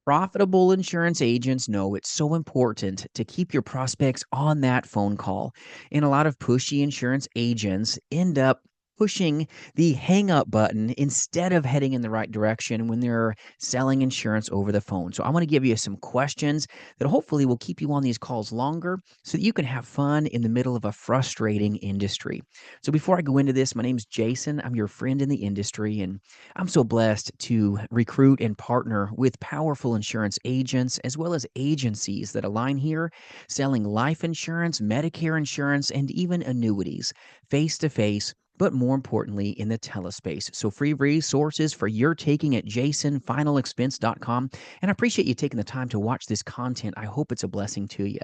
Profitable insurance agents know it's so important to keep your prospects on that phone call. And a lot of pushy insurance agents end up pushing the hang up button instead of heading in the right direction when they're selling insurance over the phone. So, I want to give you some questions that hopefully will keep you on these calls longer so that you can have fun in the middle of a frustrating industry. So, before I go into this, my name's Jason. I'm your friend in the industry, and I'm so blessed to recruit and partner with powerful insurance agents as well as agencies that align here, selling life insurance, Medicare insurance, and even annuities face to face. But more importantly, in the telespace. So, free resources for your taking at jasonfinalexpense.com. And I appreciate you taking the time to watch this content. I hope it's a blessing to you.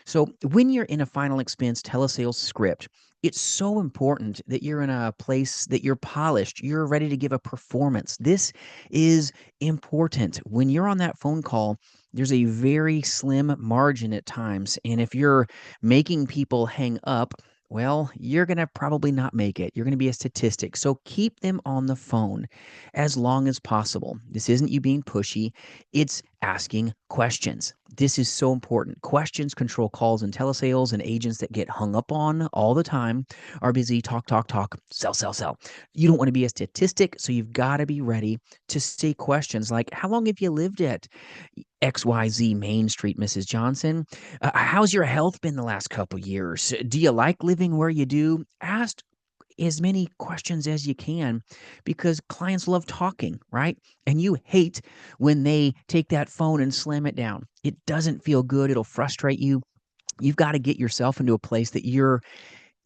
So, when you're in a final expense telesales script, it's so important that you're in a place that you're polished, you're ready to give a performance. This is important. When you're on that phone call, there's a very slim margin at times. And if you're making people hang up, well, you're going to probably not make it. You're going to be a statistic. So keep them on the phone as long as possible. This isn't you being pushy, it's asking questions. This is so important. Questions control calls in telesales, and agents that get hung up on all the time are busy talk, talk, talk, sell, sell, sell. You don't want to be a statistic, so you've got to be ready to say questions like, how long have you lived at XYZ Main Street, Mrs. Johnson? How's your health been the last couple years? Do you like living where you do? Ask as many questions as you can because clients love talking, right? And you hate when they take that phone and slam it down. It doesn't feel good. It'll frustrate you. You've got to get yourself into a place that you're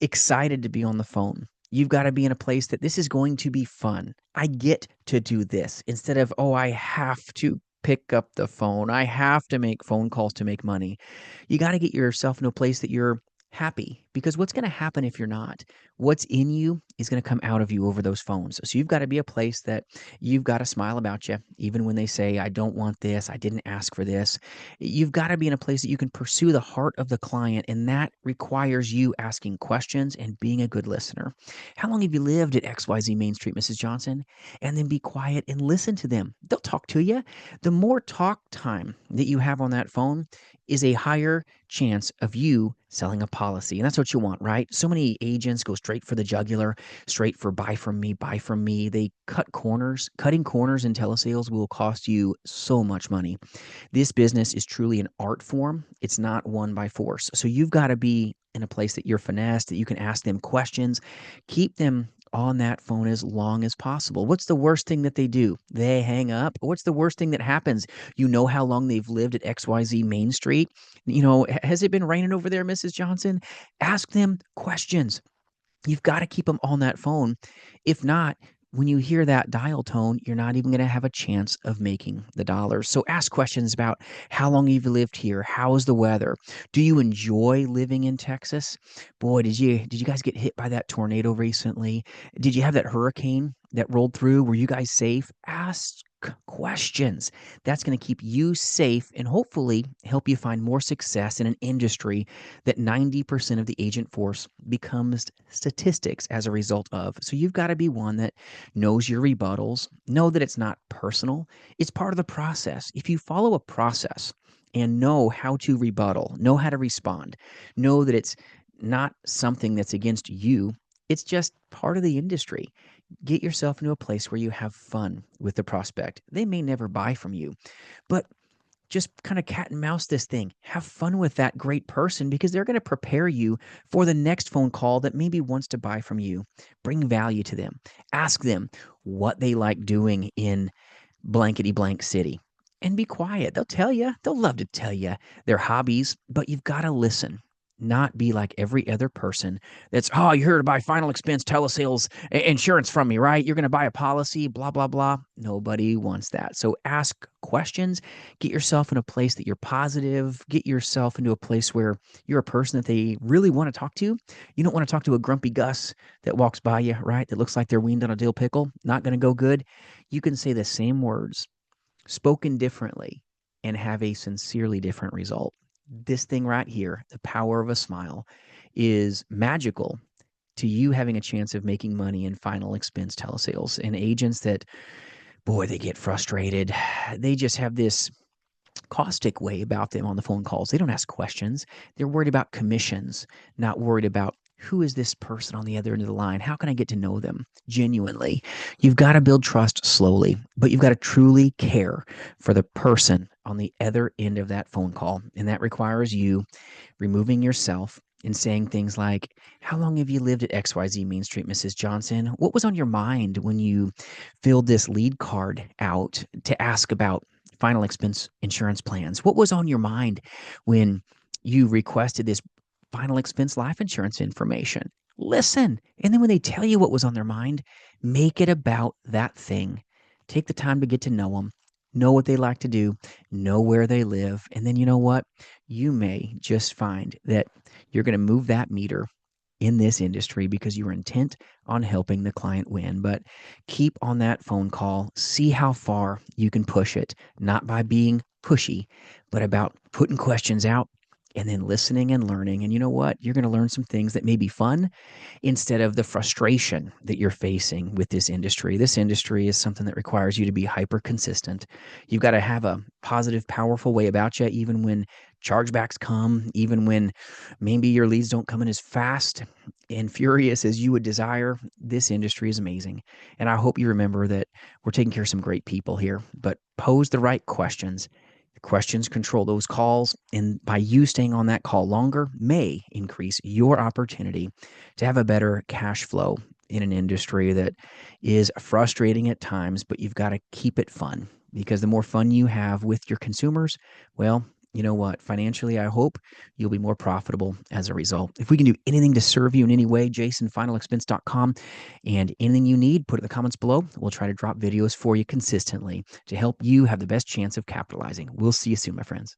excited to be on the phone. You've got to be in a place that this is going to be fun. I get to do this instead of, oh, I have to pick up the phone. I have to make phone calls to make money. You got to get yourself into a place that you're happy because what's going to happen if you're not? What's in you is going to come out of you over those phones. So you've got to be a place that you've got a smile about you, even when they say, I don't want this, I didn't ask for this. You've got to be in a place that you can pursue the heart of the client, and that requires you asking questions and being a good listener. How long have you lived at XYZ Main Street, Mrs. Johnson? And then be quiet and listen to them. They'll talk to you. The more talk time that you have on that phone is a higher chance of you selling a policy. And that's what you want, right? So many agents go straight for the jugular, straight for buy from me, buy from me. They cut corners. Cutting corners in telesales will cost you so much money. This business is truly an art form. It's not won by force. So you've got to be in a place that you're finessed, that you can ask them questions, keep them on that phone as long as possible. What's the worst thing that they do? They hang up. What's the worst thing that happens? You know how long they've lived at XYZ Main Street? Has it been raining over there, Mrs. Johnson? Ask them questions. You've got to keep them on that phone. If not, when you hear that dial tone, you're not even going to have a chance of making the dollars. So ask questions about how long you've lived here, how is the weather? Do you enjoy living in Texas? Boy, did you guys get hit by that tornado recently? Did you have that hurricane that rolled through? Were you guys safe? Ask questions. That's going to keep you safe and hopefully help you find more success in an industry that 90% of the agent force becomes statistics as a result of. So you've got to be one that knows your rebuttals, know that it's not personal. It's part of the process. If you follow a process and know how to rebuttal, know how to respond, know that it's not something that's against you, it's just part of the industry. Get yourself into a place where you have fun with the prospect. They may never buy from you, but just kind of cat and mouse this thing. Have fun with that great person because they're going to prepare you for the next phone call that maybe wants to buy from you. Bring value to them. Ask them what they like doing in blankety blank city and be quiet. They'll tell you, they'll love to tell you their hobbies, but you've got to listen. Not be like every other person that's, oh, you're here to buy final expense telesales insurance from me, right? You're going to buy a policy, blah, blah, blah. Nobody wants that. So ask questions, get yourself in a place that you're positive, get yourself into a place where you're a person that they really want to talk to. You don't want to talk to a grumpy Gus that walks by you, right? That looks like they're weaned on a dill pickle. Not going to go good. You can say the same words spoken differently and have a sincerely different result. This thing right here, the power of a smile, is magical to you having a chance of making money in final expense telesales. And agents that, boy, they get frustrated. They just have this caustic way about them on the phone calls. They don't ask questions. They're worried about commissions, not worried about who is this person on the other end of the line? How can I get to know them genuinely? You've got to build trust slowly, but you've got to truly care for the person on the other end of that phone call. And that requires you removing yourself and saying things like, "How long have you lived at XYZ Main Street, Mrs. Johnson? What was on your mind when you filled this lead card out to ask about final expense insurance plans? What was on your mind when you requested this final expense life insurance information?" Listen. And then when they tell you what was on their mind, make it about that thing. Take the time to get to know what they like to do, know where they live. And then you know what? You may just find that you're going to move that meter in this industry because you were intent on helping the client win. But keep on that phone call, see how far you can push it, not by being pushy, but about putting questions out and then listening and learning. And you know what? You're going to learn some things that may be fun instead of the frustration that you're facing with this industry. This industry is something that requires you to be hyper consistent. You've got to have a positive, powerful way about you, even when chargebacks come, even when maybe your leads don't come in as fast and furious as you would desire. This industry is amazing. And I hope you remember that we're taking care of some great people here, but pose the right questions. The questions control those calls, and by you staying on that call longer may increase your opportunity to have a better cash flow in an industry that is frustrating at times, but you've got to keep it fun, because the more fun you have with your consumers, well, you know what? Financially, I hope you'll be more profitable as a result. If we can do anything to serve you in any way, jasonfinalexpense.com, and anything you need, put it in the comments below. We'll try to drop videos for you consistently to help you have the best chance of capitalizing. We'll see you soon, my friends.